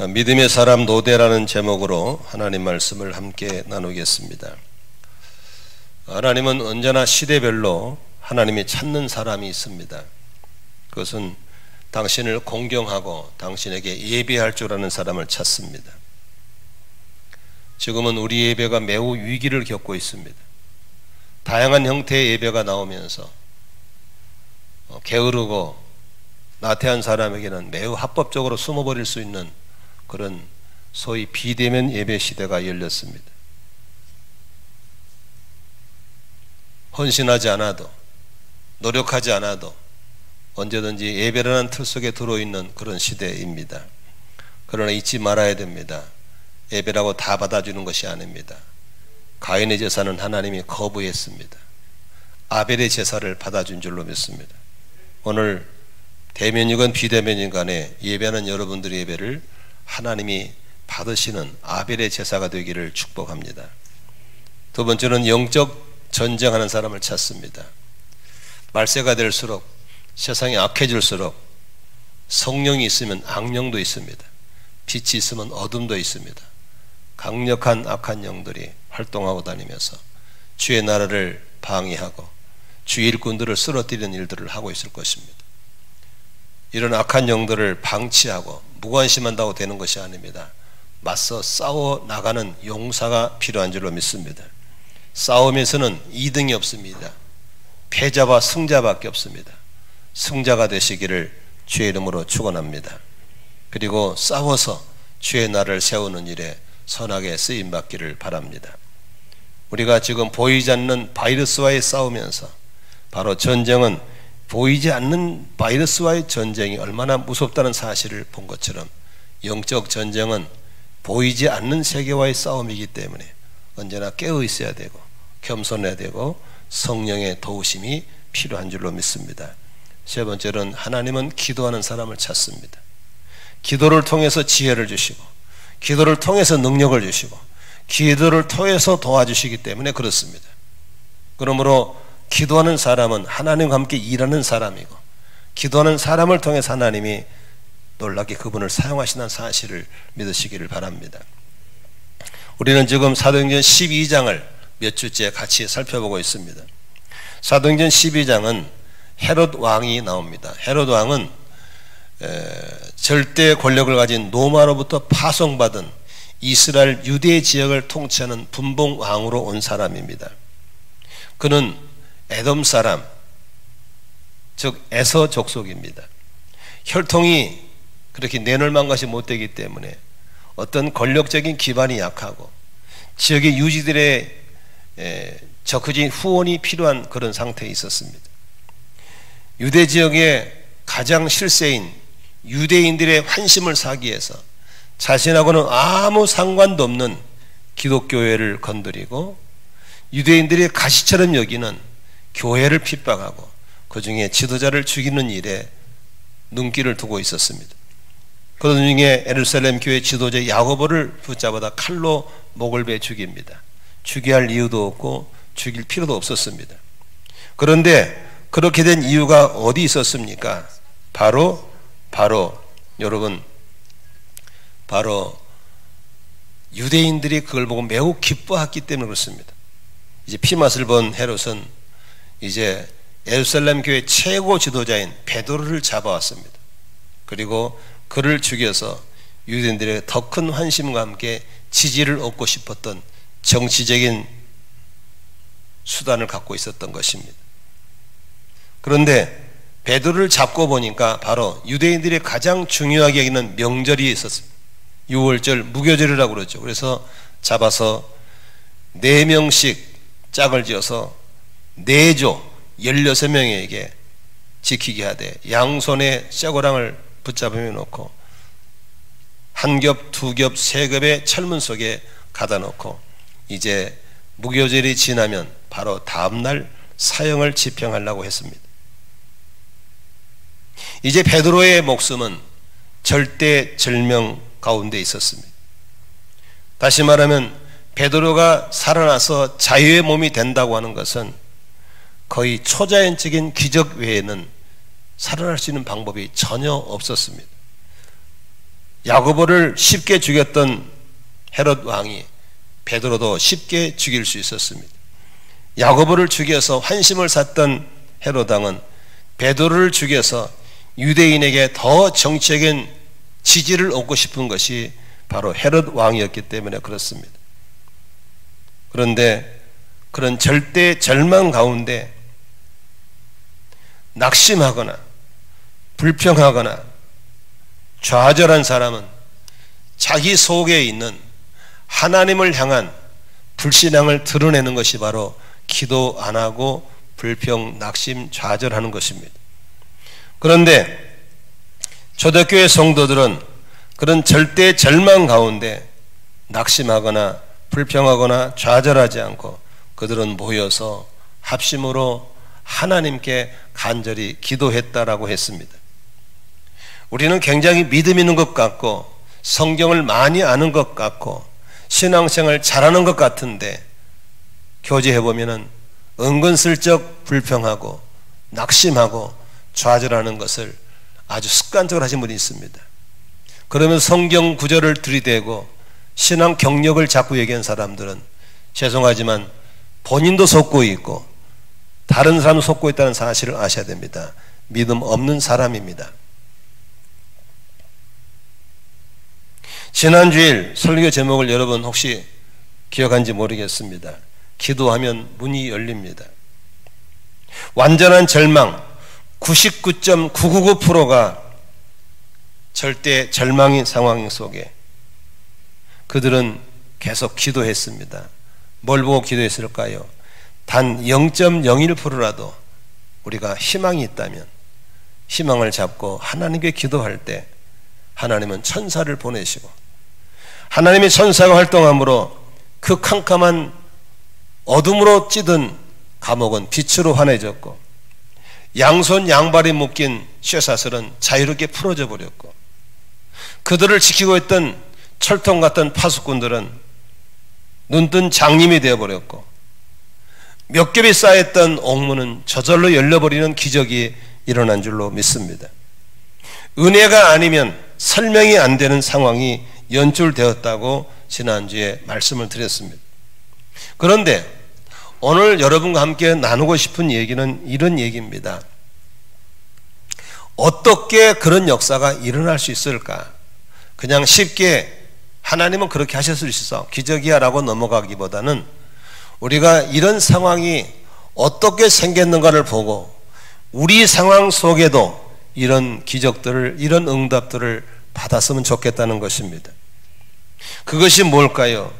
믿음의 사람 노대라는 제목으로 하나님 말씀을 함께 나누겠습니다. 하나님은 언제나 시대별로 하나님이 찾는 사람이 있습니다. 그것은 당신을 공경하고 당신에게 예배할 줄 아는 사람을 찾습니다. 지금은 우리 예배가 매우 위기를 겪고 있습니다. 다양한 형태의 예배가 나오면서 게으르고 나태한 사람에게는 매우 합법적으로 숨어버릴 수 있는 그런 소위 비대면 예배 시대가 열렸습니다. 헌신하지 않아도, 노력하지 않아도 언제든지 예배라는 틀 속에 들어있는 그런 시대입니다. 그러나 잊지 말아야 됩니다. 예배라고 다 받아주는 것이 아닙니다. 가인의 제사는 하나님이 거부했습니다. 아벨의 제사를 받아준 줄로 믿습니다. 오늘 대면이건 비대면이건 간에 예배하는 여러분들의 예배를 하나님이 받으시는 아벨의 제사가 되기를 축복합니다. 두 번째는 영적 전쟁하는 사람을 찾습니다. 말세가 될수록 세상이 악해질수록 성령이 있으면 악령도 있습니다. 빛이 있으면 어둠도 있습니다. 강력한 악한 영들이 활동하고 다니면서 주의 나라를 방해하고 주의 일꾼들을 쓰러뜨리는 일들을 하고 있을 것입니다. 이런 악한 영들을 방치하고 무관심한다고 되는 것이 아닙니다. 맞서 싸워 나가는 용사가 필요한 줄로 믿습니다. 싸움에서는 2등이 없습니다. 패자와 승자밖에 없습니다. 승자가 되시기를 주의 이름으로 축원합니다. 그리고 싸워서 주의 나라를 세우는 일에 선하게 쓰임받기를 바랍니다. 우리가 지금 보이지 않는 바이러스와의 싸우면서 바로 전쟁은 보이지 않는 바이러스와의 전쟁이 얼마나 무섭다는 사실을 본 것처럼 영적 전쟁은 보이지 않는 세계와의 싸움이기 때문에 언제나 깨어 있어야 되고 겸손해야 되고 성령의 도우심이 필요한 줄로 믿습니다. 세 번째는 하나님은 기도하는 사람을 찾습니다. 기도를 통해서 지혜를 주시고 기도를 통해서 능력을 주시고 기도를 통해서 도와주시기 때문에 그렇습니다. 그러므로 기도하는 사람은 하나님과 함께 일하는 사람이고 기도하는 사람을 통해서 하나님이 놀랍게 그분을 사용하시는 사실을 믿으시기를 바랍니다. 우리는 지금 사도행전 12장을 몇 주째 같이 살펴보고 있습니다. 사도행전 12장은 헤롯 왕이 나옵니다. 헤롯 왕은 절대 권력을 가진 로마로부터 파송받은 이스라엘 유대 지역을 통치하는 분봉 왕으로 온 사람입니다. 그는 에돔 사람, 즉 에서 족속입니다. 혈통이 그렇게 내놓을만 것이 못되기 때문에 어떤 권력적인 기반이 약하고 지역의 유지들의 적극적인 후원이 필요한 그런 상태에 있었습니다. 유대 지역의 가장 실세인 유대인들의 환심을 사기 위해서 자신하고는 아무 상관도 없는 기독교회를 건드리고 유대인들의 가시처럼 여기는 교회를 핍박하고 그 중에 지도자를 죽이는 일에 눈길을 두고 있었습니다. 그 중에 예루살렘 교회 지도자 야고보를 붙잡아다 칼로 목을 베어 죽입니다. 죽여야 할 이유도 없고 죽일 필요도 없었습니다. 그런데 그렇게 된 이유가 어디 있었습니까? 바로 여러분 유대인들이 그걸 보고 매우 기뻐했기 때문에 그렇습니다. 이제 피맛을 본 헤롯은 이제 예루살렘 교회 최고 지도자인 베드로를 잡아왔습니다. 그리고 그를 죽여서 유대인들의 더 큰 환심과 함께 지지를 얻고 싶었던 정치적인 수단을 갖고 있었던 것입니다. 그런데 베드로를 잡고 보니까 바로 유대인들이 가장 중요하게 여기는 명절이 있었습니다. 유월절 무교절이라고 그러죠. 그래서 잡아서 4명씩 짝을 지어서 4조 16명에게 지키게 하되 양손에 쇠고랑을 붙잡으며 놓고 한 겹, 두 겹, 세 겹의 철문 속에 가다 놓고 이제 무교절이 지나면 바로 다음날 사형을 집행하려고 했습니다. 이제 베드로의 목숨은 절대절명 가운데 있었습니다. 다시 말하면 베드로가 살아나서 자유의 몸이 된다고 하는 것은 거의 초자연적인 기적 외에는 살아날 수 있는 방법이 전혀 없었습니다. 야고보를 쉽게 죽였던 헤롯 왕이 베드로도 쉽게 죽일 수 있었습니다. 야고보를 죽여서 환심을 샀던 헤롯 왕은 베드로를 죽여서 유대인에게 더 정치적인 지지를 얻고 싶은 것이 바로 헤롯 왕이었기 때문에 그렇습니다. 그런데 그런 절대 절망 가운데 낙심하거나 불평하거나 좌절한 사람은 자기 속에 있는 하나님을 향한 불신앙을 드러내는 것이 바로 기도 안 하고 불평, 낙심, 좌절하는 것입니다. 그런데 초대교회 성도들은 그런 절대 절망 가운데 낙심하거나 불평하거나 좌절하지 않고 그들은 모여서 합심으로 하나님께 간절히 기도했다라고 했습니다. 우리는 굉장히 믿음 있는 것 같고 성경을 많이 아는 것 같고 신앙생활 잘하는 것 같은데 교제해보면 은근슬쩍 불평하고 낙심하고 좌절하는 것을 아주 습관적으로 하신 분이 있습니다. 그러면 성경 구절을 들이대고 신앙 경력을 자꾸 얘기한 사람들은 죄송하지만 본인도 속고 있고 다른 사람도 속고 있다는 사실을 아셔야 됩니다. 믿음 없는 사람입니다. 지난주일 설교 제목을 여러분 혹시 기억한지 모르겠습니다. 기도하면 문이 열립니다. 완전한 절망 99.999%가 절대 절망인 상황 속에 그들은 계속 기도했습니다. 뭘 보고 기도했을까요? 단 0.01%라도 우리가 희망이 있다면 희망을 잡고 하나님께 기도할 때 하나님은 천사를 보내시고 하나님의 천사가 활동함으로 그 캄캄한 어둠으로 찌든 감옥은 빛으로 환해졌고 양손 양발이 묶인 쇠사슬은 자유롭게 풀어져 버렸고 그들을 지키고 있던 철통 같은 파수꾼들은 눈뜬 장님이 되어버렸고 몇 겹이 쌓였던 옥문은 저절로 열려버리는 기적이 일어난 줄로 믿습니다. 은혜가 아니면 설명이 안 되는 상황이 연출되었다고 지난주에 말씀을 드렸습니다. 그런데 오늘 여러분과 함께 나누고 싶은 얘기는 이런 얘기입니다. 어떻게 그런 역사가 일어날 수 있을까? 그냥 쉽게 하나님은 그렇게 하실 수 있어 기적이야 라고 넘어가기보다는 우리가 이런 상황이 어떻게 생겼는가를 보고 우리 상황 속에도 이런 기적들을 이런 응답들을 받았으면 좋겠다는 것입니다. 그것이 뭘까요?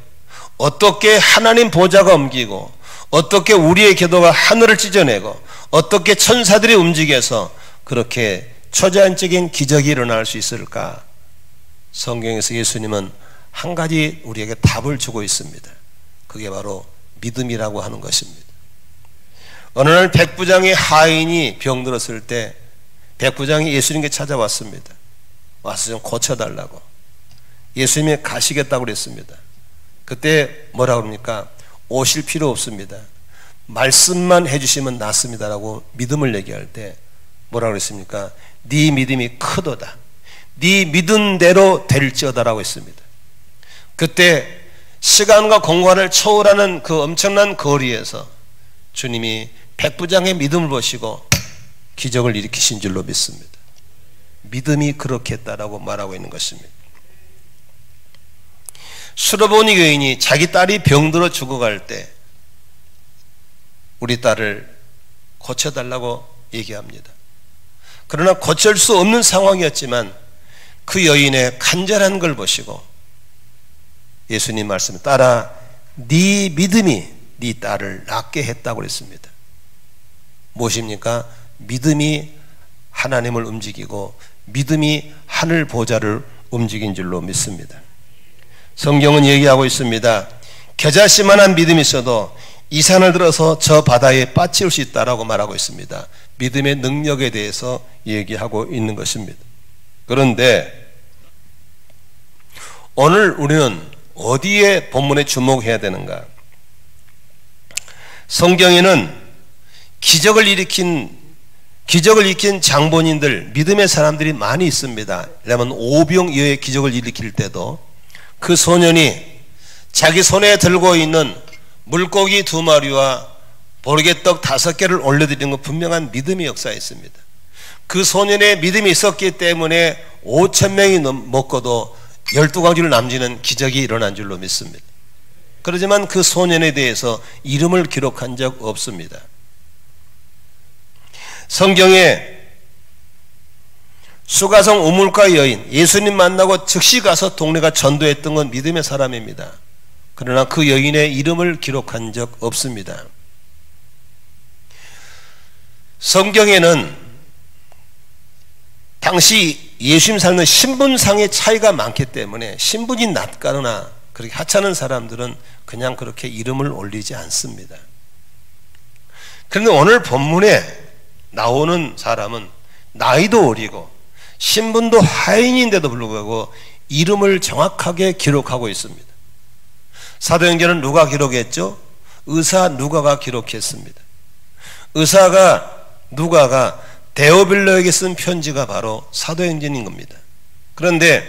어떻게 하나님 보좌가 옮기고 어떻게 우리의 기도가 하늘을 찢어내고 어떻게 천사들이 움직여서 그렇게 초자연적인 기적이 일어날 수 있을까? 성경에서 예수님은 한 가지 우리에게 답을 주고 있습니다. 그게 바로 믿음이라고 하는 것입니다. 어느 날 백부장의 하인이 병들었을 때 백부장이 예수님께 찾아왔습니다. 와서 좀 고쳐달라고. 예수님이 가시겠다고 그랬습니다. 그때 뭐라고 그럽니까? 오실 필요 없습니다. 말씀만 해주시면 낫습니다라고 믿음을 얘기할 때 뭐라고 그랬습니까? 네 믿음이 크도다. 네 믿은 대로 될지어다라고 했습니다. 그때 시간과 공간을 초월하는 그 엄청난 거리에서 주님이 백부장의 믿음을 보시고 기적을 일으키신 줄로 믿습니다. 믿음이 그렇게 했다라고 말하고 있는 것입니다. 수르보니 여인이 자기 딸이 병들어 죽어갈 때 우리 딸을 고쳐달라고 얘기합니다. 그러나 고칠 수 없는 상황이었지만 그 여인의 간절한 걸 보시고 예수님 말씀 따라 네 믿음이 네 딸을 낫게 했다고 그랬습니다. 무엇입니까? 믿음이 하나님을 움직이고 믿음이 하늘 보좌를 움직인 줄로 믿습니다. 성경은 얘기하고 있습니다. 겨자씨만한 믿음이 있어도 이 산을 들어서 저 바다에 빠치울 수 있다라고 말하고 있습니다. 믿음의 능력에 대해서 얘기하고 있는 것입니다. 그런데 오늘 우리는 어디에 본문에 주목해야 되는가? 성경에는 기적을 일으킨 기적을 일으킨 장본인들, 믿음의 사람들이 많이 있습니다. 왜냐하면 오병이어의 기적을 일으킬 때도 그 소년이 자기 손에 들고 있는 물고기 2마리와 보리개떡 5개를 올려드리는 건 분명한 믿음의 역사였습니다. 그 소년의 믿음이 있었기 때문에 5,000명이 먹고도 12가지를 남기는 기적이 일어난 줄로 믿습니다. 그렇지만 그 소년에 대해서 이름을 기록한 적 없습니다. 성경에 수가성 우물가 여인, 예수님 만나고 즉시 가서 동네가 전도했던 건 믿음의 사람입니다. 그러나 그 여인의 이름을 기록한 적 없습니다. 성경에는 당시 예수님 살는 신분상의 차이가 많기 때문에 신분이 낮거나 그렇게 하찮은 사람들은 그냥 그렇게 이름을 올리지 않습니다. 그런데 오늘 본문에 나오는 사람은 나이도 어리고 신분도 하인인데도 불구하고 이름을 정확하게 기록하고 있습니다. 사도행전은 누가 기록했죠? 의사 누가가 기록했습니다. 누가가 데오빌로에게 쓴 편지가 바로 사도행전인 겁니다. 그런데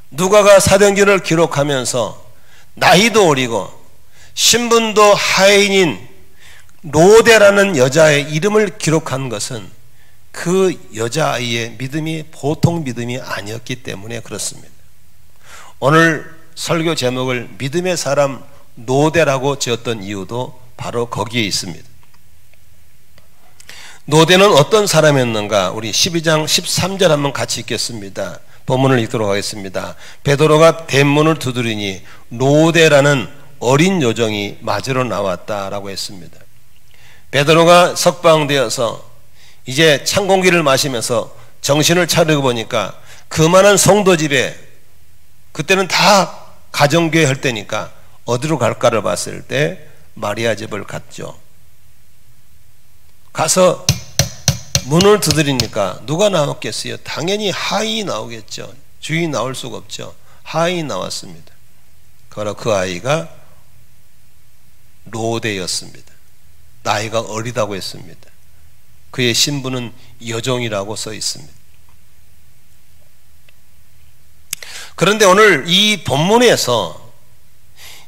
누가가 사도행전을 기록하면서 나이도 어리고 신분도 하인인 로데라는 여자의 이름을 기록한 것은 그 여자아이의 믿음이 보통 믿음이 아니었기 때문에 그렇습니다. 오늘 설교 제목을 믿음의 사람 노대라고 지었던 이유도 바로 거기에 있습니다. 노대는 어떤 사람이었는가? 우리 12장 13절 한번 같이 읽겠습니다. 본문을 읽도록 하겠습니다. 베드로가 대문을 두드리니 노대라는 어린 요정이 맞으러 나왔다라고 했습니다. 베드로가 석방되어서 이제 찬 공기를 마시면서 정신을 차리고 보니까 그 많은 성도 집에, 그때는 다 가정교회 할 때니까 어디로 갈까를 봤을 때 마리아 집을 갔죠. 가서 문을 두드리니까 누가 나왔겠어요? 당연히 하인이 나오겠죠. 주인이 나올 수가 없죠. 하인이 나왔습니다. 바로 그 아이가 로데였습니다. 나이가 어리다고 했습니다. 그의 신분은 여종이라고 써 있습니다. 그런데 오늘 이 본문에서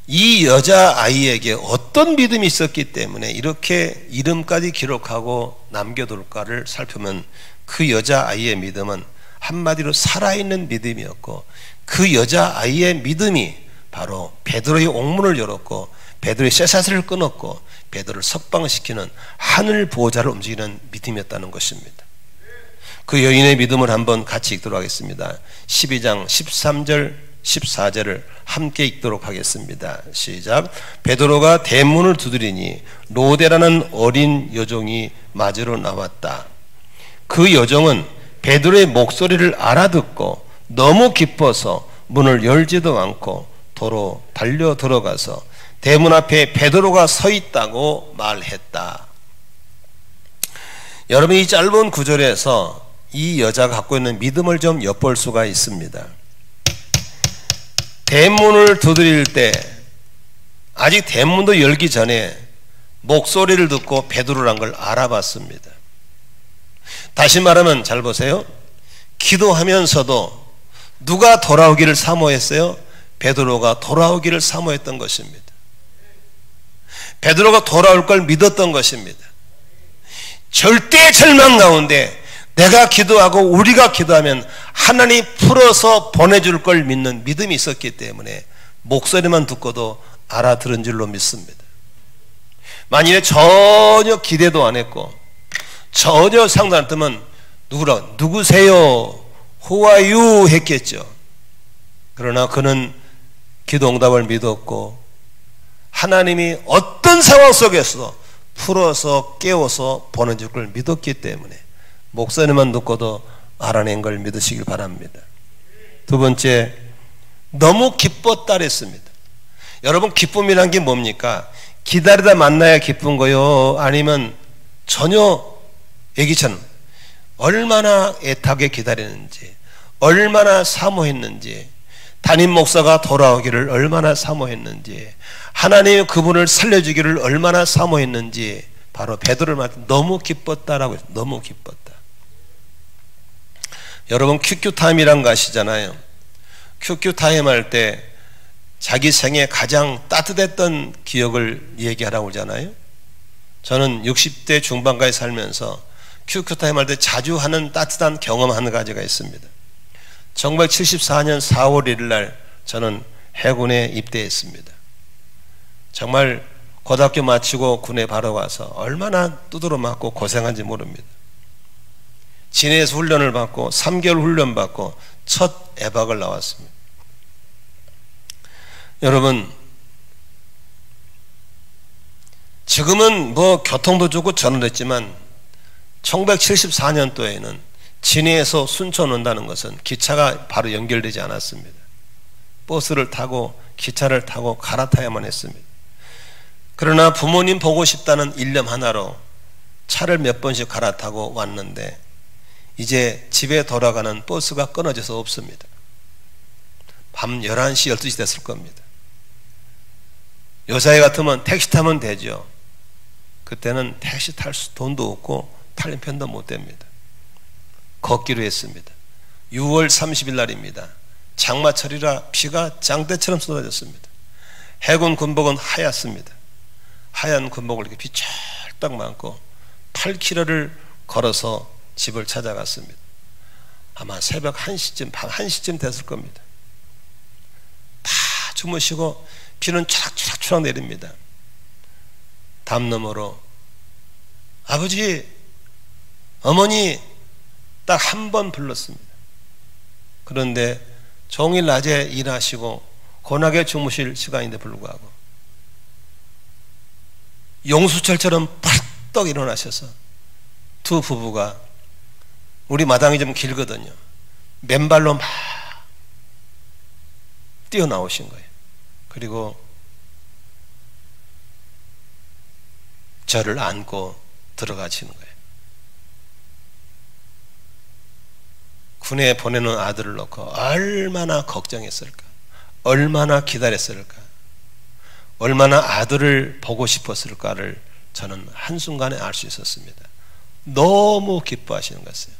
이 여자아이에게 어떤 믿음이 있었기 때문에 이렇게 이름까지 기록하고 남겨둘까를 살펴보면 그 여자아이의 믿음은 한마디로 살아있는 믿음이었고, 그 여자아이의 믿음이 바로 베드로의 옥문을 열었고 베드로의 쇠사슬을 끊었고 베드로를 석방시키는 하늘 보호자를 움직이는 믿음이었다는 것입니다. 그 여인의 믿음을 한번 같이 읽도록 하겠습니다. 12장 13절 14절을 함께 읽도록 하겠습니다. 시작. 베드로가 대문을 두드리니 로데라는 어린 여종이 맞으러 나왔다. 그 여종은 베드로의 목소리를 알아듣고 너무 기뻐서 문을 열지도 않고 도로 달려 들어가서 대문 앞에 베드로가 서 있다고 말했다. 여러분, 이 짧은 구절에서 이 여자가 갖고 있는 믿음을 좀 엿볼 수가 있습니다. 대문을 두드릴 때 아직 대문도 열기 전에 목소리를 듣고 베드로란 걸 알아봤습니다. 다시 말하면 잘 보세요. 기도하면서도 누가 돌아오기를 사모했어요? 베드로가 돌아오기를 사모했던 것입니다. 베드로가 돌아올 걸 믿었던 것입니다. 절대 절망 가운데 내가 기도하고 우리가 기도하면 하나님 풀어서 보내줄 걸 믿는 믿음이 있었기 때문에 목소리만 듣고도 알아들은 줄로 믿습니다. 만일에 전혀 기대도 안 했고 전혀 상도 안 뜨면 누구세요? Who are you? 했겠죠. 그러나 그는 기도 응답을 믿었고 하나님이 어떤 상황 속에서도 풀어서 깨워서 보내줄 걸 믿었기 때문에 목소리만 듣고도 알아낸 걸 믿으시길 바랍니다. 두 번째, 너무 기뻤다 그랬습니다. 여러분, 기쁨이란 게 뭡니까? 기다리다 만나야 기쁜 거요? 아니면 전혀 애기처럼 얼마나 애타게 기다리는지, 얼마나 사모했는지, 담임 목사가 돌아오기를 얼마나 사모했는지, 하나님이 그분을 살려주기를 얼마나 사모했는지 바로 베드로를 만나 너무 기뻤다라고 했어요. 너무 기뻤다. 여러분 큐큐타임이란 거 아시잖아요. 큐큐타임 할 때 자기 생애 가장 따뜻했던 기억을 얘기하라고 그러잖아요. 저는 60대 중반까지 살면서 큐큐타임 할 때 자주 하는 따뜻한 경험 한 가지가 있습니다. 1974년 4월 1일 날 저는 해군에 입대했습니다. 정말 고등학교 마치고 군에 바로 와서 얼마나 두드러 맞고 고생한지 모릅니다. 진해에서 훈련을 받고 3개월 훈련 받고 첫 에박을 나왔습니다. 여러분 지금은 뭐 교통도 좋고 전원했지만 1974년도에는 진해에서 순천 온다는 것은 기차가 바로 연결되지 않았습니다. 버스를 타고 기차를 타고 갈아타야만 했습니다. 그러나 부모님 보고 싶다는 일념 하나로 차를 몇 번씩 갈아타고 왔는데 이제 집에 돌아가는 버스가 끊어져서 없습니다. 밤 11시, 12시 됐을 겁니다. 요사이 같으면 택시 타면 되죠. 그때는 택시 탈 돈도 없고 탈림편도 못 됩니다. 걷기로 했습니다. 6월 30일 날입니다. 장마철이라 비가 장대처럼 쏟아졌습니다. 해군 군복은 하얗습니다. 하얀 군복을 이렇게 비 찰떡 맞고 8km를 걸어서 집을 찾아갔습니다. 아마 새벽 1시쯤, 밤 1시쯤 됐을 겁니다. 다 주무시고 비는 추락추락 내립니다. 담 너머로 아버지, 어머니 딱 한 번 불렀습니다. 그런데 종일 낮에 일하시고 고나게 주무실 시간인데 불구하고 용수철처럼 벌떡 일어나셔서 두 부부가 우리 마당이 좀 길거든요. 맨발로 막 뛰어나오신 거예요. 그리고 저를 안고 들어가시는 거예요. 군에 보내는 아들을 놓고 얼마나 걱정했을까, 얼마나 기다렸을까, 얼마나 아들을 보고 싶었을까를 저는 한순간에 알 수 있었습니다. 너무 기뻐하시는 거였어요.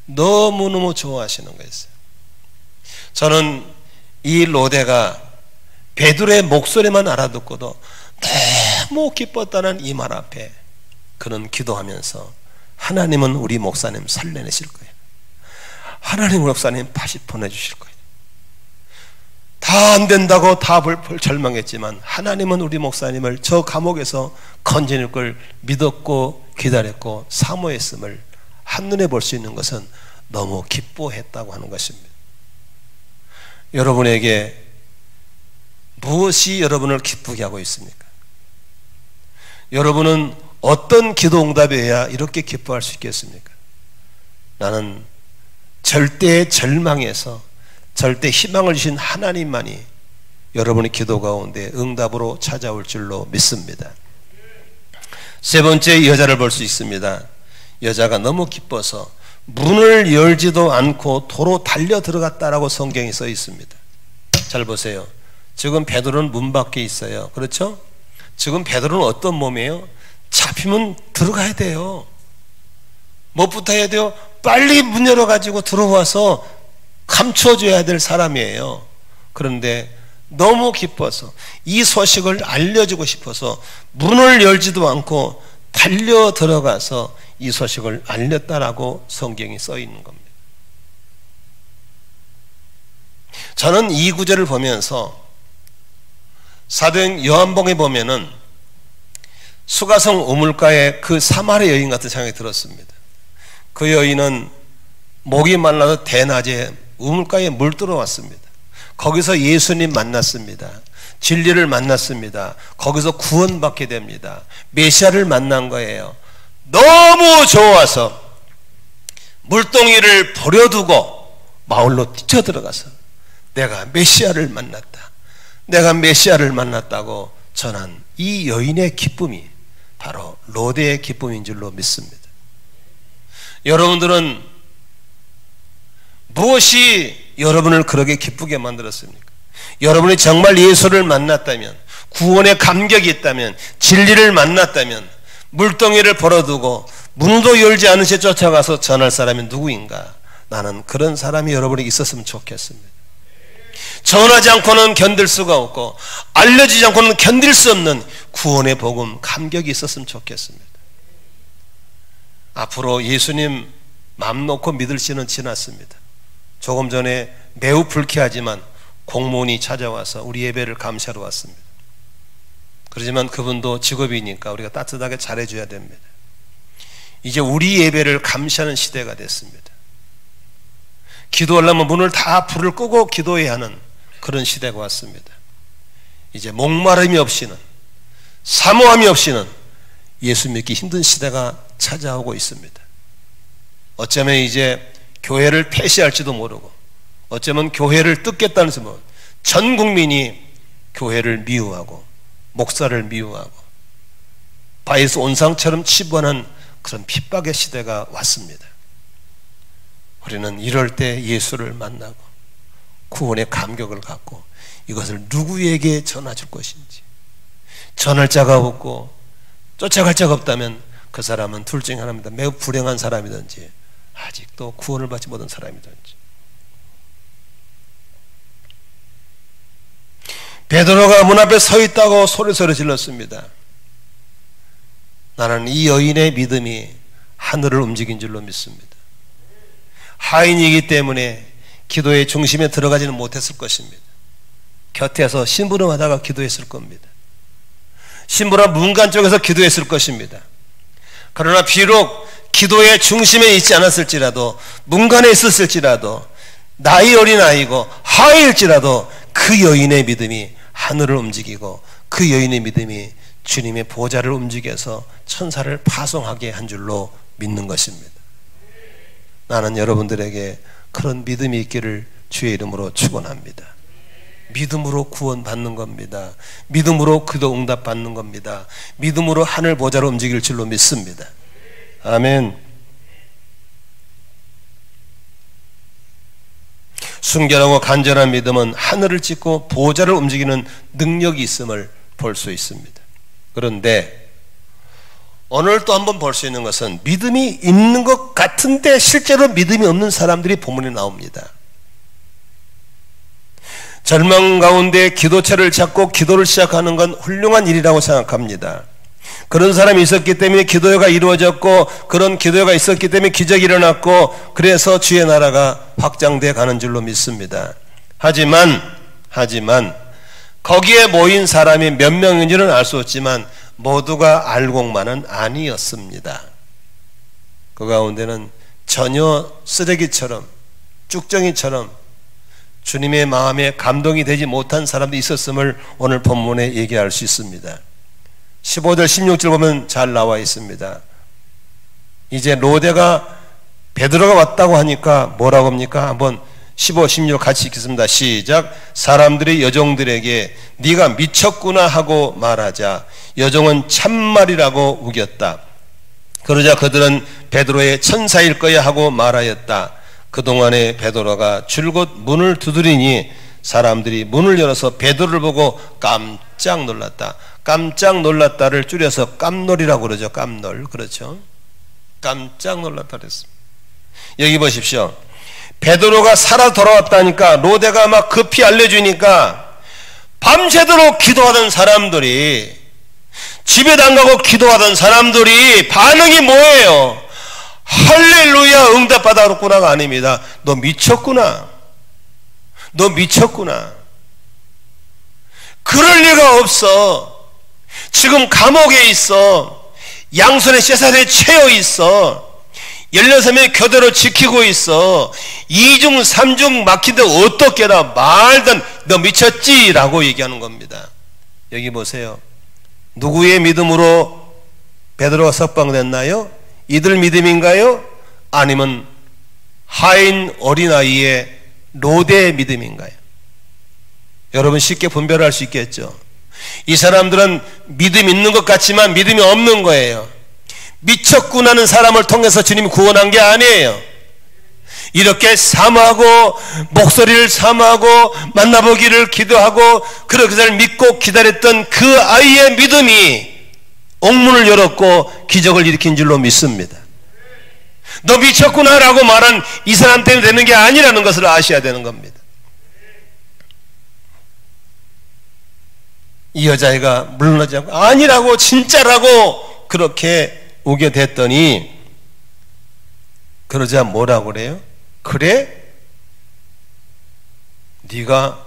너무너무 좋아하시는 거였어요. 저는 이 로데가 베드로의 목소리만 알아듣고도 너무 기뻤다는 이 말 앞에 그는 기도하면서 하나님은 우리 목사님 살려내실 거예요. 하나님 우리 목사님 다시 보내주실 거예요. 다 안 된다고 다 절망했지만 하나님은 우리 목사님을 저 감옥에서 건져낼 걸 믿었고 기다렸고 사모했음을 한눈에 볼 수 있는 것은 너무 기뻐했다고 하는 것입니다. 여러분에게 무엇이 여러분을 기쁘게 하고 있습니까? 여러분은 어떤 기도 응답이어야 이렇게 기뻐할 수 있겠습니까? 나는 절대 절망에서 절대 희망을 주신 하나님만이 여러분의 기도 가운데 응답으로 찾아올 줄로 믿습니다. 세 번째 여자를 볼 수 있습니다. 여자가 너무 기뻐서 문을 열지도 않고 도로 달려 들어갔다라고 성경에 써 있습니다. 잘 보세요. 지금 베드로는 문 밖에 있어요. 그렇죠? 지금 베드로는 어떤 몸이에요? 잡히면 들어가야 돼요. 무엇부터 해야 돼요? 빨리 문 열어가지고 들어와서 감춰줘야 될 사람이에요. 그런데 너무 기뻐서 이 소식을 알려주고 싶어서 문을 열지도 않고 달려 들어가서 이 소식을 알렸다라고 성경이 써 있는 겁니다. 저는 이 구절을 보면서 사도행 요한복음에 보면은 수가성 우물가에 그 사마리 여인 같은 생각이 들었습니다. 그 여인은 목이 말라서 대낮에 우물가에 물 들어왔습니다. 거기서 예수님 만났습니다. 진리를 만났습니다. 거기서 구원받게 됩니다. 메시아를 만난 거예요. 너무 좋아서 물동이를 버려두고 마을로 뛰쳐들어가서 내가 메시아를 만났다, 내가 메시아를 만났다고 전한 이 여인의 기쁨이 바로 로데의 기쁨인 줄로 믿습니다. 여러분들은 무엇이 여러분을 그렇게 기쁘게 만들었습니까? 여러분이 정말 예수를 만났다면, 구원의 감격이 있다면, 진리를 만났다면 물동이를 벌어두고 문도 열지 않은 채 쫓아가서 전할 사람이 누구인가? 나는 그런 사람이 여러분에게 있었으면 좋겠습니다. 전하지 않고는 견딜 수가 없고 알려지지 않고는 견딜 수 없는 구원의 복음, 감격이 있었으면 좋겠습니다. 앞으로 예수님 맘 놓고 믿을 시는 지났습니다. 조금 전에 매우 불쾌하지만 공무원이 찾아와서 우리 예배를 감시하러 왔습니다. 그렇지만 그분도 직업이니까 우리가 따뜻하게 잘해줘야 됩니다. 이제 우리 예배를 감시하는 시대가 됐습니다. 기도하려면 문을 다 불을 끄고 기도해야 하는 그런 시대가 왔습니다. 이제 목마름이 없이는, 사모함이 없이는 예수 믿기 힘든 시대가 찾아오고 있습니다. 어쩌면 이제 교회를 폐쇄할지도 모르고, 어쩌면 교회를 뜯겠다는 생각, 전 국민이 교회를 미워하고 목사를 미워하고 바이러스 온상처럼 치부하는 그런 핍박의 시대가 왔습니다. 우리는 이럴 때 예수를 만나고 구원의 감격을 갖고 이것을 누구에게 전해줄 것인지, 전할 자가 없고 쫓아갈 자가 없다면 그 사람은 둘 중에 하나입니다. 매우 불행한 사람이든지 아직도 구원을 받지 못한 사람이든지. 베드로가 문 앞에 서 있다고 소리소리 질렀습니다. 나는 이 여인의 믿음이 하늘을 움직인 줄로 믿습니다. 하인이기 때문에 기도의 중심에 들어가지는 못했을 것입니다. 곁에서 심부름하다가 기도했을 겁니다. 심부름 문간 쪽에서 기도했을 것입니다. 그러나 비록 기도의 중심에 있지 않았을지라도, 문간에 있었을지라도, 나이 어린 아이고 하일지라도 그 여인의 믿음이 하늘을 움직이고 그 여인의 믿음이 주님의 보좌를 움직여서 천사를 파송하게 한 줄로 믿는 것입니다. 나는 여러분들에게 그런 믿음이 있기를 주의 이름으로 축원합니다. 믿음으로 구원받는 겁니다. 믿음으로 기도 응답 받는 겁니다. 믿음으로 하늘 보좌로 움직일 줄로 믿습니다. 아멘. 순결하고 간절한 믿음은 하늘을 찢고 보좌를 움직이는 능력이 있음을 볼 수 있습니다. 그런데 오늘 또 한번 볼 수 있는 것은 믿음이 있는 것 같은데 실제로 믿음이 없는 사람들이 본문에 나옵니다. 절망 가운데 기도처를 잡고 기도를 시작하는 건 훌륭한 일이라고 생각합니다. 그런 사람이 있었기 때문에 기도회가 이루어졌고, 그런 기도회가 있었기 때문에 기적이 일어났고, 그래서 주의 나라가 확장돼 가는 줄로 믿습니다. 하지만 거기에 모인 사람이 몇 명인지는 알 수 없지만 모두가 알곡만은 아니었습니다. 그 가운데는 전혀 쓰레기처럼, 쭉정이처럼 주님의 마음에 감동이 되지 못한 사람도 있었음을 오늘 본문에 얘기할 수 있습니다. 15절 16절 보면 잘 나와 있습니다. 이제 로데가 베드로가 왔다고 하니까 뭐라고 합니까? 한번 15, 16 같이 읽겠습니다. 시작. 사람들이 여종들에게 네가 미쳤구나 하고 말하자 여종은 참말이라고 우겼다. 그러자 그들은 베드로의 천사일 거야 하고 말하였다. 그동안에 베드로가 줄곧 문을 두드리니 사람들이 문을 열어서 베드로를 보고 깜짝 놀랐다. 깜짝 놀랐다를 줄여서 깜놀이라고 그러죠. 깜놀. 그렇죠. 깜짝 놀랐다 그랬습니다. 여기 보십시오. 베드로가 살아 돌아왔다니까 로데가 막 급히 알려주니까 밤새도록 기도하던 사람들이, 집에도 안 가고 기도하던 사람들이 반응이 뭐예요? 할렐루야 응답받았구나가 아닙니다. 너 미쳤구나. 너 미쳤구나. 그럴 리가 없어. 지금 감옥에 있어. 양손에 쇠사슬에 채여 있어. 16명이 교대로 지키고 있어. 2중 3중 막힌데 어떻게나 말든 너 미쳤지 라고 얘기하는 겁니다. 여기 보세요. 누구의 믿음으로 베드로가 석방됐나요? 이들 믿음인가요? 아니면 하인 어린아이의 로데의 믿음인가요? 여러분 쉽게 분별할 수 있겠죠. 이 사람들은 믿음 있는 것 같지만 믿음이 없는 거예요. 미쳤구나는 사람을 통해서 주님이 구원한 게 아니에요. 이렇게 사모하고 목소리를 사모하고 만나보기를 기도하고 그렇게 믿고 기다렸던 그 아이의 믿음이 옥문을 열었고 기적을 일으킨 줄로 믿습니다. 너 미쳤구나라고 말한 이 사람 때문에 되는 게 아니라는 것을 아셔야 되는 겁니다. 이 여자애가 물러나지 않고 아니라고 진짜라고 그렇게 우겨댔더니 그러자 뭐라고 그래요? 그래? 네가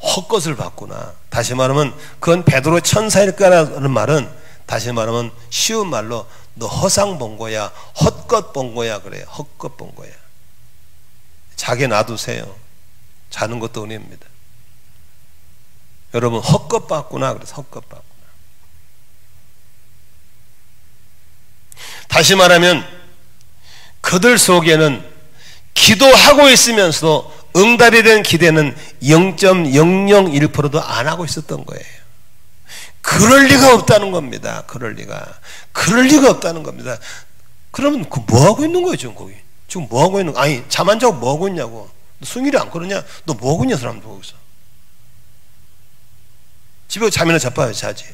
헛것을 봤구나. 다시 말하면 그건 베드로 천사일 거라는 말은 다시 말하면 쉬운 말로 너 허상 본 거야, 헛것 본 거야 그래요. 헛것 본 거야. 자기 놔두세요. 자는 것도 은혜입니다. 여러분 헛것 봤구나 그래서 헛것 봤구나. 다시 말하면 그들 속에는 기도하고 있으면서도 응답에 대한 기대는 0.001%도 안 하고 있었던 거예요. 그럴 리가 없다는 겁니다. 그럴 리가 없다는 겁니다. 그러면 그 뭐 하고 있는 거예요 지금 거기? 지금 뭐 하고 있는? 아니 잠 안 자고 뭐 하고 있냐고? 너 승일이 안 그러냐? 너 뭐 하고 있냐 사람들 거기서? 집에 잠이나 자빠져 자지.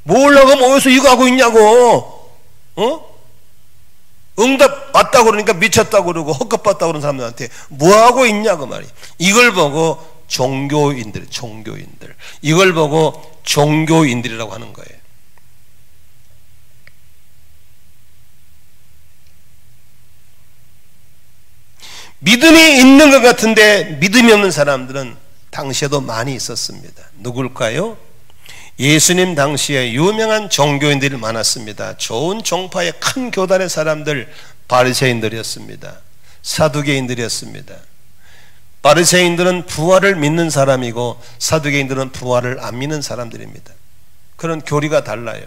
뭐 올라가면 어디서 이거 하고 있냐고? 어? 응답 왔다고 그러니까 미쳤다고 그러고 헛것 봤다고 그러는 사람들한테 뭐 하고 있냐고 말이. 이걸 보고 종교인들 이걸 보고 종교인들이라고 하는 거예요. 믿음이 있는 것 같은데 믿음이 없는 사람들은 당시에도 많이 있었습니다. 누굴까요? 예수님 당시에 유명한 종교인들이 많았습니다. 좋은 종파의 큰 교단의 사람들 바리새인들이었습니다. 사두개인들이었습니다. 바리새인들은 부활을 믿는 사람이고 사두개인들은 부활을 안 믿는 사람들입니다. 그런 교리가 달라요.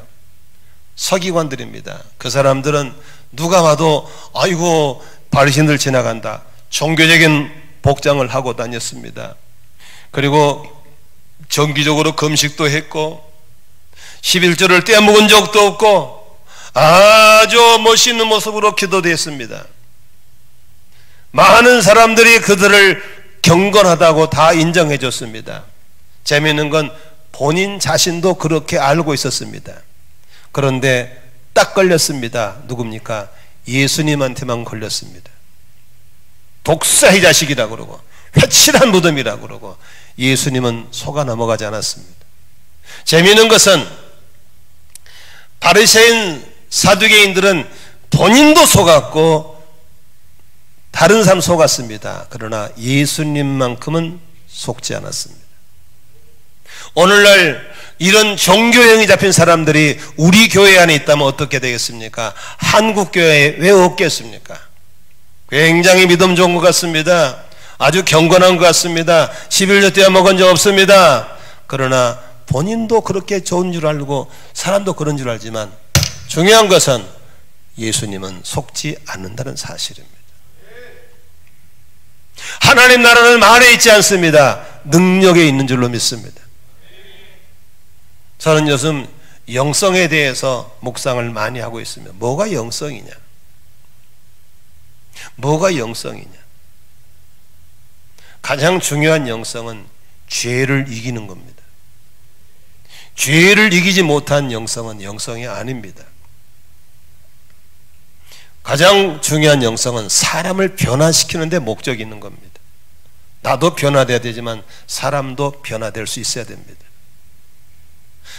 서기관들입니다. 그 사람들은 누가 봐도 아이고 바리새인들 지나간다. 종교적인 복장을 하고 다녔습니다. 그리고 정기적으로 금식도 했고 11조를 떼먹은 적도 없고 아주 멋있는 모습으로 기도도 했습니다. 많은 사람들이 그들을 경건하다고 다 인정해 줬습니다. 재미있는 건 본인 자신도 그렇게 알고 있었습니다. 그런데 딱 걸렸습니다. 누굽니까? 예수님한테만 걸렸습니다. 독사의 자식이라고 그러고 회칠한 무덤이라고 그러고 예수님은 속아 넘어가지 않았습니다. 재미있는 것은 바리새인 사두개인들은 본인도 속았고 다른 사람 속았습니다. 그러나 예수님만큼은 속지 않았습니다. 오늘날 이런 종교형이 잡힌 사람들이 우리 교회 안에 있다면 어떻게 되겠습니까? 한국 교회에 왜 없겠습니까? 굉장히 믿음 좋은 것 같습니다. 아주 경건한 것 같습니다. 11조 떼어 먹은 적 없습니다. 그러나 본인도 그렇게 좋은 줄 알고 사람도 그런 줄 알지만 중요한 것은 예수님은 속지 않는다는 사실입니다. 하나님 나라는 말에 있지 않습니다. 능력에 있는 줄로 믿습니다. 저는 요즘 영성에 대해서 묵상을 많이 하고 있습니다. 뭐가 영성이냐? 뭐가 영성이냐? 가장 중요한 영성은 죄를 이기는 겁니다. 죄를 이기지 못한 영성은 영성이 아닙니다. 가장 중요한 영성은 사람을 변화시키는 데 목적이 있는 겁니다. 나도 변화돼야 되지만 사람도 변화될 수 있어야 됩니다.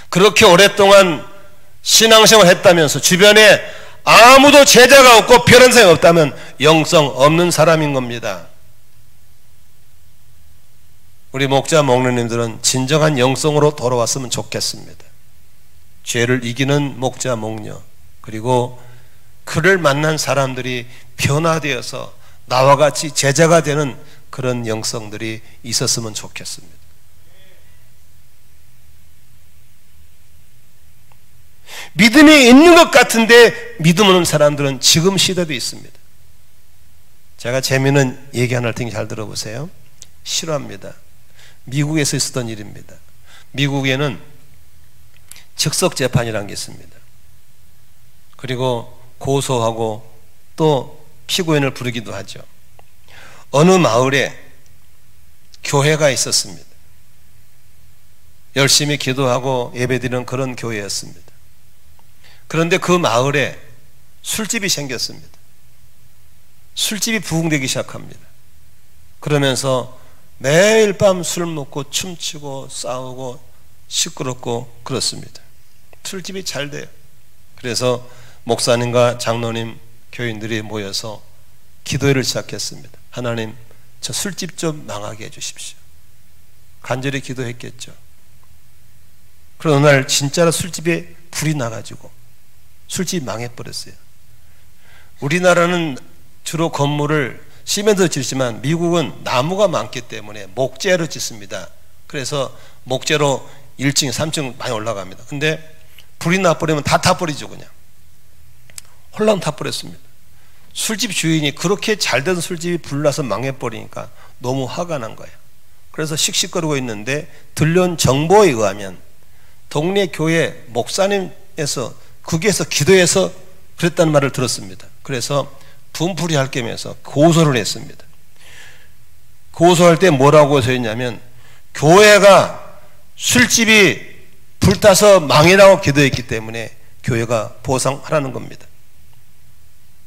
그렇게 오랫동안 신앙생활을 했다면서 주변에 아무도 제자가 없고 변한 사람이 없다면 영성 없는 사람인 겁니다. 우리 목자 목녀님들은 진정한 영성으로 돌아왔으면 좋겠습니다. 죄를 이기는 목자 목녀, 그리고 그를 만난 사람들이 변화되어서 나와 같이 제자가 되는 그런 영성들이 있었으면 좋겠습니다. 믿음이 있는 것 같은데 믿음 없는 사람들은 지금 시대도 있습니다. 제가 재미있는 얘기 하나 할 테니 잘 들어보세요. 싫어합니다. 미국에서 있었던 일입니다. 미국에는 즉석재판이라는 게 있습니다. 그리고 고소하고 또 피고인을 부르기도 하죠. 어느 마을에 교회가 있었습니다. 열심히 기도하고 예배드리는 그런 교회였습니다. 그런데 그 마을에 술집이 생겼습니다. 술집이 부흥되기 시작합니다. 그러면서 매일 밤 술 먹고 춤추고 싸우고 시끄럽고 그렇습니다. 술집이 잘 돼요. 그래서 목사님과 장로님, 교인들이 모여서 기도회를 시작했습니다. 하나님, 저 술집 좀 망하게 해주십시오. 간절히 기도했겠죠. 그런 어느 날 진짜로 술집에 불이 나가지고 술집이 망해버렸어요. 우리나라는 주로 건물을 시멘트로 짓지만 미국은 나무가 많기 때문에 목재로 짓습니다. 그래서 목재로 1층, 3층 많이 올라갑니다. 근데 불이 나버리면 다 타버리죠. 그냥 홀랑 타버렸습니다. 술집 주인이 그렇게 잘된 술집이 불나서 망해버리니까 너무 화가 난 거예요. 그래서 씩씩거리고 있는데 들려온 정보에 의하면 동네 교회 목사님에서 거기에서 기도해서 그랬다는 말을 들었습니다. 그래서 분풀이할 겸해서 고소를 했습니다. 고소할 때 뭐라고 했냐면 교회가 술집이 불타서 망이라고 기도했기 때문에 교회가 보상하라는 겁니다.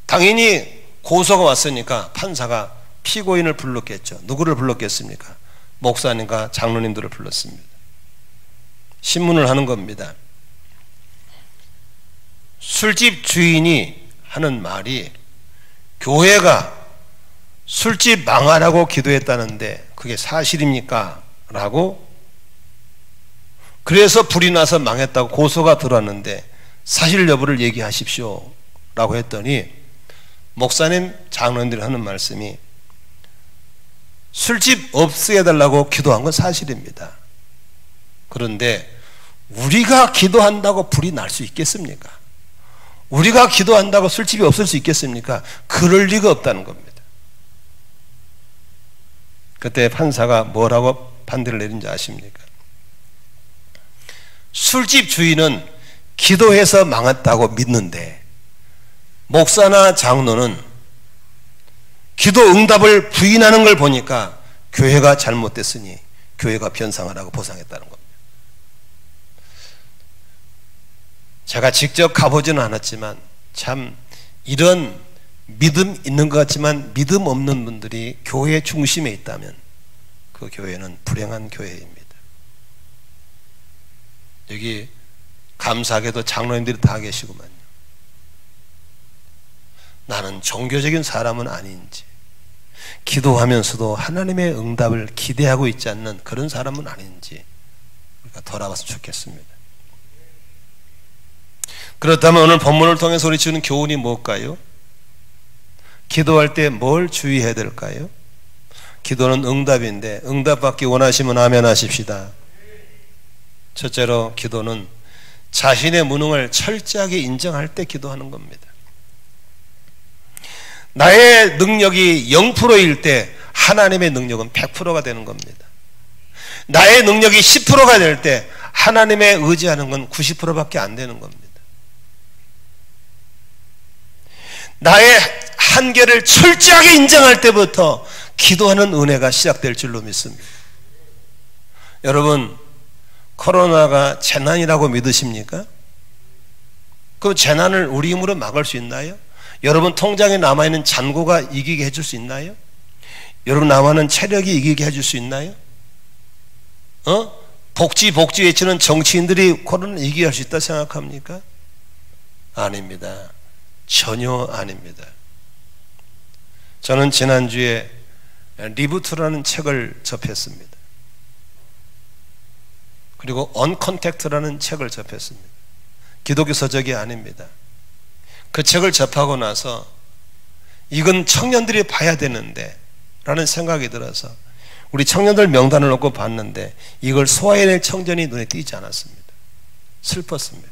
당연히 고소가 왔으니까 판사가 피고인을 불렀겠죠. 누구를 불렀겠습니까? 목사님과 장로님들을 불렀습니다. 신문을 하는 겁니다. 술집 주인이 하는 말이 교회가 술집 망하라고 기도했다는데 그게 사실입니까? 라고, 그래서 불이 나서 망했다고 고소가 들어왔는데 사실 여부를 얘기하십시오 라고 했더니 목사님, 장로님들이 하는 말씀이 술집 없애게 해달라고 기도한 건 사실입니다. 그런데 우리가 기도한다고 불이 날 수 있겠습니까? 우리가 기도한다고 술집이 없을 수 있겠습니까? 그럴 리가 없다는 겁니다. 그때 판사가 뭐라고 판결을 내린지 아십니까? 술집 주인은 기도해서 망했다고 믿는데 목사나 장로는 기도 응답을 부인하는 걸 보니까 교회가 잘못됐으니 교회가 변상하라고 보상했다는 겁니다. 제가 직접 가보지는 않았지만 참 이런 믿음 있는 것 같지만 믿음 없는 분들이 교회 중심에 있다면 그 교회는 불행한 교회입니다. 여기 감사하게도 장로님들이 다 계시구만요. 나는 종교적인 사람은 아닌지, 기도하면서도 하나님의 응답을 기대하고 있지 않는 그런 사람은 아닌지 우리가 돌아봤으면 좋겠습니다. 그렇다면 오늘 본문을 통해서 우리 주는 교훈이 뭘까요? 기도할 때 뭘 주의해야 될까요? 기도는 응답인데 응답받기 원하시면 아멘 하십시다. 첫째로 기도는 자신의 무능을 철저하게 인정할 때 기도하는 겁니다. 나의 능력이 0%일 때 하나님의 능력은 100%가 되는 겁니다. 나의 능력이 10%가 될 때 하나님의 의지하는 건 90%밖에 안 되는 겁니다. 나의 한계를 철저하게 인정할 때부터 기도하는 은혜가 시작될 줄로 믿습니다. 여러분, 코로나가 재난이라고 믿으십니까? 그 재난을 우리 힘으로 막을 수 있나요? 여러분 통장에 남아있는 잔고가 이기게 해줄 수 있나요? 여러분 남아있는 체력이 이기게 해줄 수 있나요? 복지 외치는 정치인들이 코로나를 이기게 할 수 있다 생각합니까? 아닙니다. 전혀 아닙니다. 저는 지난주에 리부트라는 책을 접했습니다. 그리고 언컨택트라는 책을 접했습니다. 기독교 서적이 아닙니다. 그 책을 접하고 나서 이건 청년들이 봐야 되는데 라는 생각이 들어서 우리 청년들 명단을 놓고 봤는데 이걸 소화해낼 청년이 눈에 띄지 않았습니다. 슬펐습니다.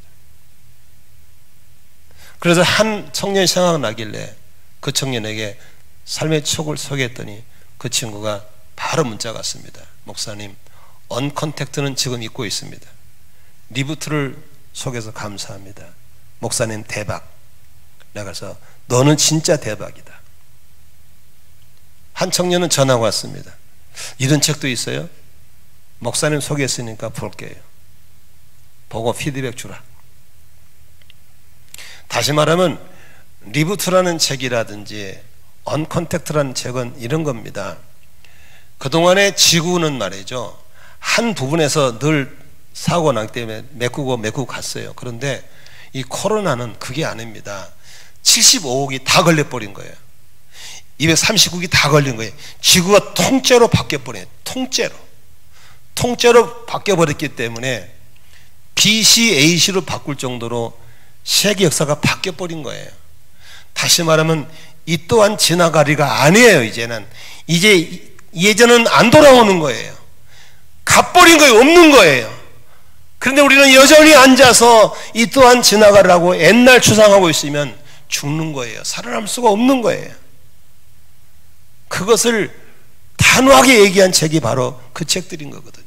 그래서 한 청년이 생각나길래 그 청년에게 삶의 촉을 소개했더니 그 친구가 바로 문자가 왔습니다. 목사님, 언컨택트는 지금 읽고 있습니다. 리부트를 속여서 감사합니다. 목사님 대박. 내가 그래서 너는 진짜 대박이다. 한 청년은 전화가 왔습니다. 이런 책도 있어요? 목사님 소개했으니까 볼게요. 보고 피드백 주라. 다시 말하면 리부트라는 책이라든지 언컨택트라는 책은 이런 겁니다. 그동안의 지구는 말이죠, 한 부분에서 늘 사고가 나기 때문에 메꾸고 갔어요. 그런데 이 코로나는 그게 아닙니다. 75억이 다 걸려버린 거예요. 239억이 다 걸린 거예요. 지구가 통째로 바뀌어버려요. 통째로 바뀌어버렸기 때문에 BC, AC로 바꿀 정도로 세계 역사가 바뀌어버린 거예요. 다시 말하면 이 또한 지나가리가 아니에요. 이제 예전은 안 돌아오는 거예요. 갚버린 거예요. 없는 거예요. 그런데 우리는 여전히 앉아서 이 또한 지나가라고 옛날 추상하고 있으면 죽는 거예요. 살아남을 수가 없는 거예요. 그것을 단호하게 얘기한 책이 바로 그 책들인 거거든요.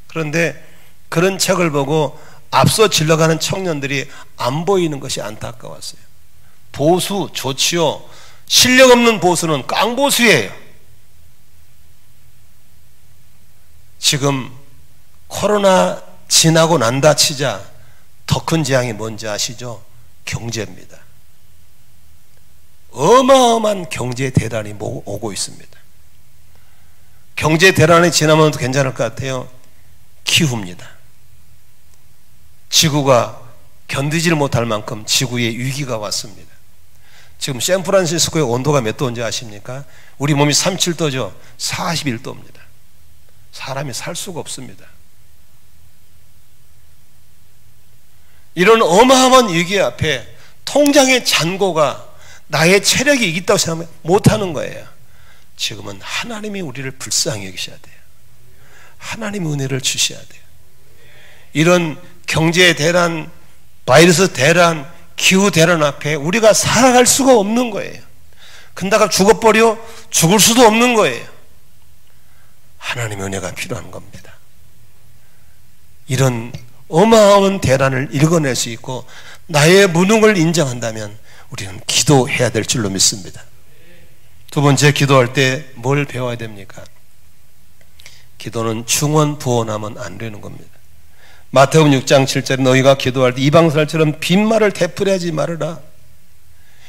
그런데 그런 책을 보고 앞서 질러가는 청년들이 안 보이는 것이 안타까웠어요. 보수 좋지요. 실력 없는 보수는 깡보수예요. 지금 코로나 지나고 난다 치자 더 큰 재앙이 뭔지 아시죠? 경제입니다. 어마어마한 경제 대란이 오고 있습니다. 경제 대란이 지나면 괜찮을 것 같아요. 기후입니다. 지구가 견디질 못할 만큼 지구에 위기가 왔습니다. 지금 샌프란시스코의 온도가 몇 도인지 아십니까? 우리 몸이 37도죠. 41도입니다. 사람이 살 수가 없습니다. 이런 어마어마한 위기 앞에 통장의 잔고가 나의 체력이 있다고 생각하면 못하는 거예요. 지금은 하나님이 우리를 불쌍히 여기셔야 돼요. 하나님의 은혜를 주셔야 돼요. 이런 경제 대란, 바이러스 대란, 기후 대란 앞에 우리가 살아갈 수가 없는 거예요. 근다가 죽어버려 죽을 수도 없는 거예요. 하나님의 은혜가 필요한 겁니다. 이런 어마어마한 대란을 읽어낼 수 있고 나의 무능을 인정한다면 우리는 기도해야 될 줄로 믿습니다. 두 번째, 기도할 때 뭘 배워야 됩니까? 기도는 충원부원하면 안 되는 겁니다. 마태복음 6장 7절에 너희가 기도할 때 이방사람처럼 빈말을 되풀이하지 말아라.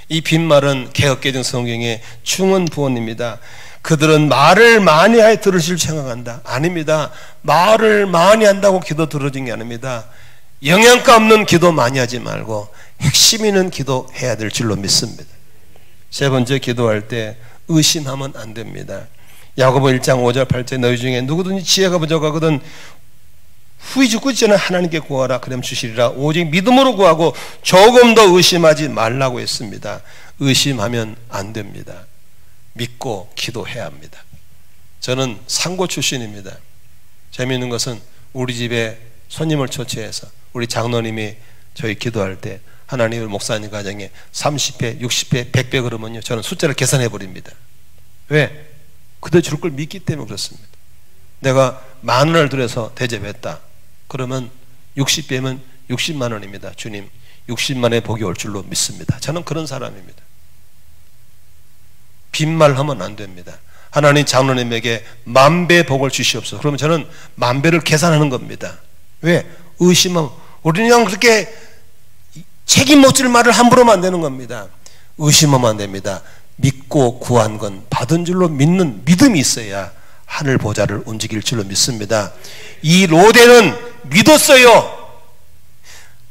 이 빈말은 개역개정 성경의 충원부원입니다. 그들은 말을 많이 하여 들으실 생각한다. 아닙니다. 말을 많이 한다고 기도 들어진 게 아닙니다. 영양가 없는 기도 많이 하지 말고 핵심 있는 기도 해야 될 줄로 믿습니다. 세 번째, 기도할 때 의심하면 안 됩니다. 야고보 1장 5절 8절 너희 중에 누구든지 지혜가 부족하거든 후히 죽고 있지는 하나님께 구하라 그럼 주시리라. 오직 믿음으로 구하고 조금 더 의심하지 말라고 했습니다. 의심하면 안 됩니다. 믿고 기도해야 합니다. 저는 상고 출신입니다. 재미있는 것은 우리 집에 손님을 초청해서 우리 장로님이 저희 기도할 때 하나님의 목사님 가정에 30배, 60배, 100배 그러면요 저는 숫자를 계산해 버립니다. 왜? 그대 줄 걸 믿기 때문에 그렇습니다. 내가 10,000원을 들여서 대접했다 그러면 60배면 60만 원입니다. 주님 60만의 복이 올 줄로 믿습니다. 저는 그런 사람입니다. 빈말하면 안 됩니다. 하나님 장로님에게 10,000배 복을 주시옵소서. 그러면 저는 10,000배를 계산하는 겁니다. 왜? 의심하면 우리는 그냥 그렇게 책임 못 질 말을 함부로 하면 안 되는 겁니다. 의심하면 안 됩니다. 믿고 구한 건 받은 줄로 믿는 믿음이 있어야 하늘 보좌를 움직일 줄로 믿습니다. 이 로데는 믿었어요.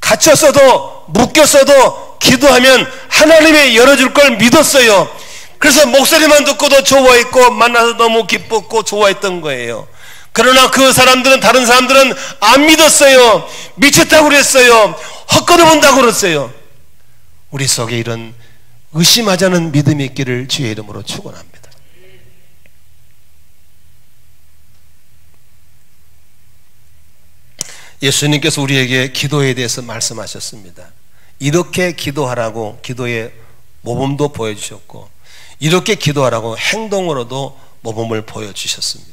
갇혔어도 묶였어도 기도하면 하나님이 열어줄 걸 믿었어요. 그래서 목소리만 듣고도 좋아했고 만나서 너무 기뻤고 좋아했던 거예요. 그러나 그 사람들은, 다른 사람들은 안 믿었어요. 미쳤다고 그랬어요. 헛걸음 온다고 그랬어요. 우리 속에 이런 의심하지 않은 믿음이 있기를 주의 이름으로 축원합니다. 예수님께서 우리에게 기도에 대해서 말씀하셨습니다. 이렇게 기도하라고 기도의 모범도 보여주셨고 이렇게 기도하라고 행동으로도 모범을 보여주셨습니다.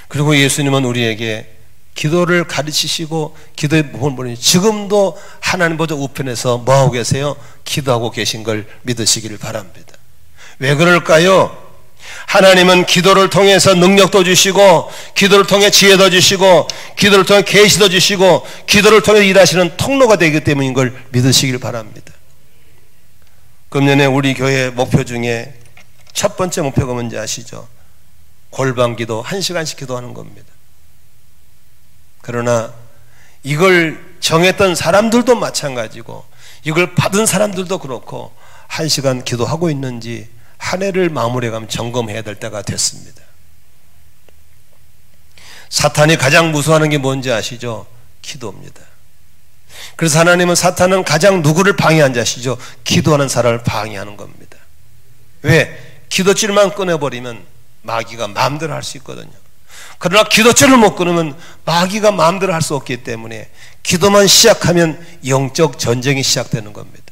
그리고 예수님은 우리에게 기도를 가르치시고 기도의 모범을 보여주시고 지금도 하나님 보좌 우편에서 뭐하고 계세요? 기도하고 계신 걸 믿으시기를 바랍니다. 왜 그럴까요? 하나님은 기도를 통해서 능력도 주시고, 기도를 통해 지혜도 주시고, 기도를 통해 계시도 주시고, 기도를 통해 일하시는 통로가 되기 때문인 걸 믿으시길 바랍니다. 금년에 우리 교회 목표 중에 첫 번째 목표가 뭔지 아시죠? 골방기도 1시간씩 기도하는 겁니다. 그러나 이걸 정했던 사람들도 마찬가지고, 이걸 받은 사람들도 그렇고 1시간 기도하고 있는지 한 해를 마무리해가면 점검해야 될 때가 됐습니다. 사탄이 가장 무서워하는 게 뭔지 아시죠? 기도입니다. 그래서 하나님은 사탄은 가장 누구를 방해한지 아시죠? 기도하는 사람을 방해하는 겁니다. 왜? 기도줄만 끊어버리면 마귀가 마음대로 할 수 있거든요. 그러나 기도줄을 못 끊으면 마귀가 마음대로 할 수 없기 때문에 기도만 시작하면 영적 전쟁이 시작되는 겁니다.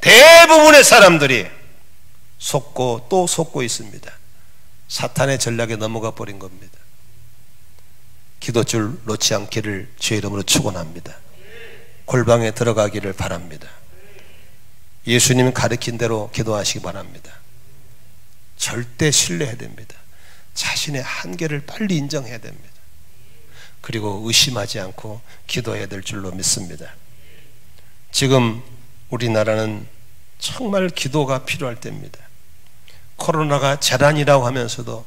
대부분의 사람들이 속고 또 속고 있습니다. 사탄의 전략에 넘어가 버린 겁니다. 기도줄 놓지 않기를 주의 이름으로 축원합니다. 골방에 들어가기를 바랍니다. 예수님이 가르친 대로 기도하시기 바랍니다. 절대 신뢰해야 됩니다. 자신의 한계를 빨리 인정해야 됩니다. 그리고 의심하지 않고 기도해야 될 줄로 믿습니다. 지금 우리나라는 정말 기도가 필요할 때입니다. 코로나가 재난이라고 하면서도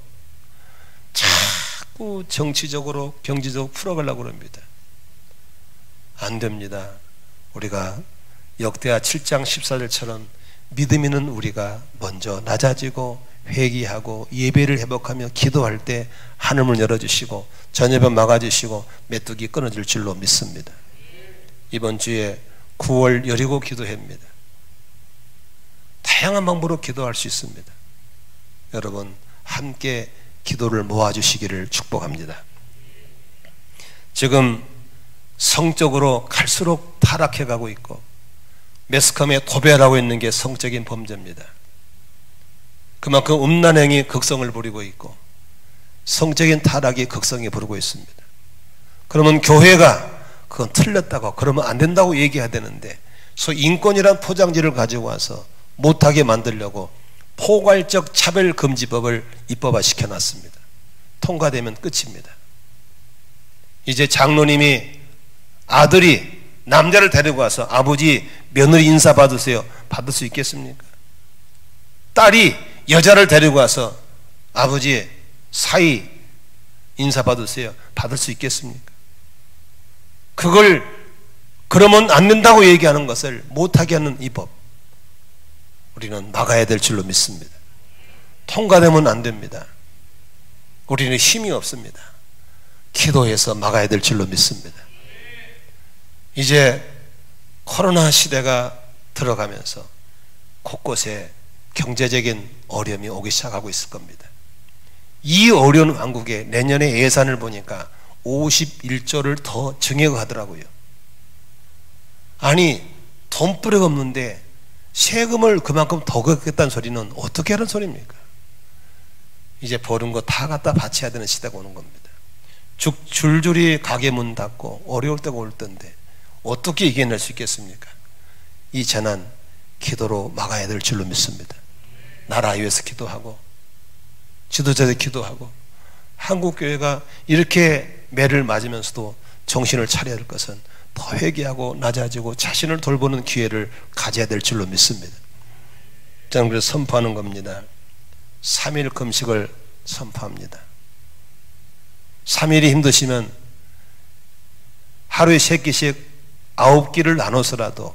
자꾸 정치적으로 경제적으로 풀어가려고 합니다. 안 됩니다. 우리가 역대하 7장 14절처럼 믿음 있는 우리가 먼저 낮아지고 회개하고 예배를 회복하며 기도할 때 하늘문을 열어주시고 전염병 막아주시고 메뚜기 끊어질 줄로 믿습니다. 이번 주에 9월 여리고 기도회입니다. 다양한 방법으로 기도할 수 있습니다. 여러분 함께 기도를 모아주시기를 축복합니다. 지금 성적으로 갈수록 타락해가고 있고 매스컴에 도배하고 있는 게 성적인 범죄입니다. 그만큼 음란행위 극성을 부리고 있고 성적인 타락이 극성에 부르고 있습니다. 그러면 교회가 그건 틀렸다고, 그러면 안 된다고 얘기해야 되는데 소위 인권이란 포장지를 가지고 와서 못하게 만들려고 포괄적 차별금지법을 입법화 시켜놨습니다. 통과되면 끝입니다. 이제 장로님이 아들이 남자를 데리고 와서 아버지 며느리 인사 받으세요. 받을 수 있겠습니까? 딸이 여자를 데리고 와서 아버지 사이 인사 받으세요. 받을 수 있겠습니까? 그걸 그러면 안 된다고 얘기하는 것을 못하게 하는 이 법, 우리는 막아야 될 줄로 믿습니다. 통과되면 안 됩니다. 우리는 힘이 없습니다. 기도해서 막아야 될 줄로 믿습니다. 이제 코로나 시대가 들어가면서 곳곳에 경제적인 어려움이 오기 시작하고 있을 겁니다. 이 어려운 왕국에 내년에 예산을 보니까 51조를 더 증액하더라고요. 아니 돈벌이가 없는데 세금을 그만큼 더 걷겠다는 소리는 어떻게 하는 소리입니까? 이제 버는 거 다 갖다 바쳐야 되는 시대가 오는 겁니다. 줄줄이 가게 문 닫고 어려울 때가 올 텐데 어떻게 이겨낼 수 있겠습니까? 이 재난 기도로 막아야 될 줄로 믿습니다. 나라 위해서 기도하고 지도자들 기도하고 한국교회가 이렇게 매를 맞으면서도 정신을 차려야 할 것은 더 회개하고 낮아지고 자신을 돌보는 기회를 가져야 될 줄로 믿습니다. 저는 그래서 선포하는 겁니다. 3일 금식을 선포합니다. 3일이 힘드시면 하루에 3끼씩 9끼를 나눠서라도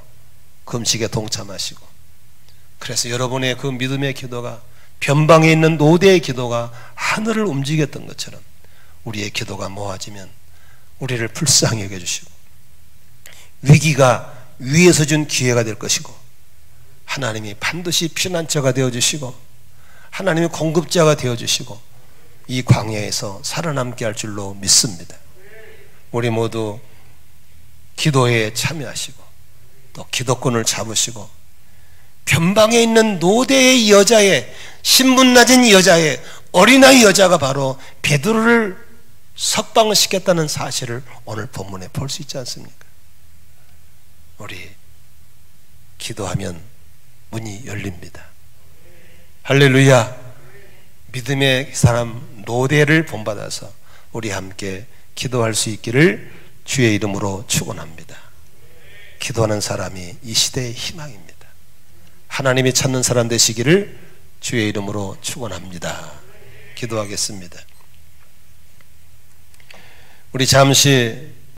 금식에 동참하시고, 그래서 여러분의 그 믿음의 기도가 변방에 있는 노대의 기도가 하늘을 움직였던 것처럼 우리의 기도가 모아지면 우리를 불쌍히 여겨주시고 위기가 위에서 준 기회가 될 것이고 하나님이 반드시 피난처가 되어주시고 하나님이 공급자가 되어주시고 이 광야에서 살아남게 할 줄로 믿습니다. 우리 모두 기도에 참여하시고 또 기도권을 잡으시고 변방에 있는 노대의 여자의 신분 낮은 여자의 어린아이 여자가 바로 베드로를 석방시켰다는 사실을 오늘 본문에 볼 수 있지 않습니까? 우리 기도하면 문이 열립니다. 할렐루야. 믿음의 사람 노대를 본받아서 우리 함께 기도할 수 있기를 주의 이름으로 축원합니다. 기도하는 사람이 이 시대의 희망입니다. 하나님이 찾는 사람 되시기를 주의 이름으로 축원합니다. 기도하겠습니다. 우리 잠시